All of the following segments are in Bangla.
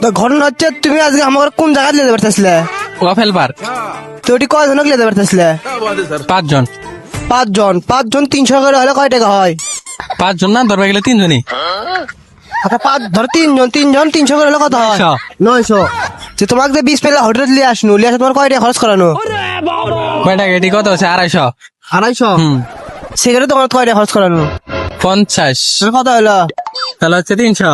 তো ঘটনা হচ্ছে তুমি আজকে আমার কোন জায়গায় যেতে পারতেছিলে? Waffle park. তো ওটি কয়জনকে যেতে পারতেছিলে? 5 জন। 5 জন 300 করে হলে কয় টাকা হয়? 5 জন না, ধরবে গেলে 3 জনই। আচ্ছা ধরো 3 জন 300 করে হলে কত হয়? 900। যে তোমাকে যে 20 প্লেট হোটেল লিয়ে আসনু, লিয়ে আসে তোমার কয় টাকা খরচ করানো? কয়টা গেটি কত আছে? 250। 250? সেখানে তোমার কয় টাকা খরচ করানো? 50। কত হলো? তাহলে হচ্ছে 300।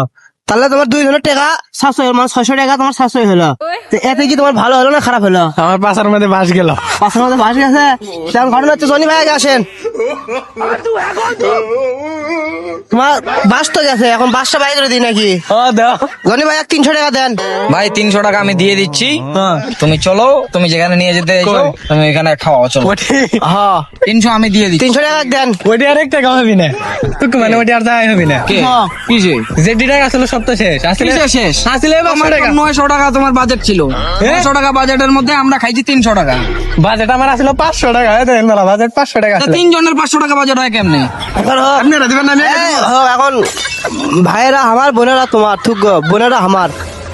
তাহলে তোমার 2 জনের টাকা 700 হলো, মানে 600 টাকা তোমার 700 হলো। তো এতে কি তোমার ভালো হলো না খারাপ হলো? আমার পাশার মধ্যে বাস গেল। পাশের মধ্যে ভাসি আছে। তেমন ঘটনা হচ্ছে জনি ভাই আগে আসেন। তোমার বাস তো গেছে, এখন বাসটা বাইরে করে দিই নাকি? দাও। জনি ভাই 300 টাকা দেন। ভাই 300 টাকা আমি দিয়ে দিচ্ছি। তুমি চলো, তুমি যেখানে নিয়ে যেতে এসো, তুমি এখানে খাওয়া চলো। হ্যাঁ 300 আমি দিয়ে দিচ্ছি। 300 টাকা দেন। ওইটি আর একটা কাম হবে না, তুই মানে ওইটি আর যাই হবে না। হ্যাঁ। কিসে যেটি টাকা আসলে সব তো শেষ। আসলে কিসে শেষ? আসলে তোমার তো 900 টাকা তোমার বাজেট ছিল। 900 টাকা বাজেটের মধ্যে আমরা খাইছি 300 টাকা। বাজেট আমার আসলে 500 টাকা। দেখেন মেলা বাজেট 500 টাকা তা আসলে। 3 জনের 500 টাকা বাজেট হয় কেমনে? এখন হোক। আপনারা দিবেন না? এখন ভাইয়েরা আমার, বোনেরা তোমার, থুক বোনেরা আমার।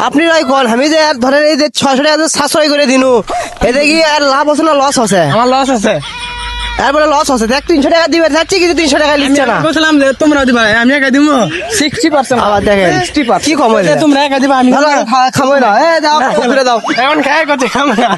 আপনি রাই কোন, আমি যে আর ধরেন এই যে 600 টাকা যে 700 করে দিনু, এতে কি আর লাভ আছে না লস আছে? আমার লস আছে। এরপরে লস আছে। দেখ 300 টাকা দিবে যাচ্ছি, কিন্তু 300 টাকা লিখছে না। বলছিলাম যে তোমরা দিবা, আমি একা দিব 60%। আবার দেখেন কি কম হয়েছে। তোমরা একা দিবা, আমি খামোই না, দাও, দাও। এখন খাই করছে খাম না।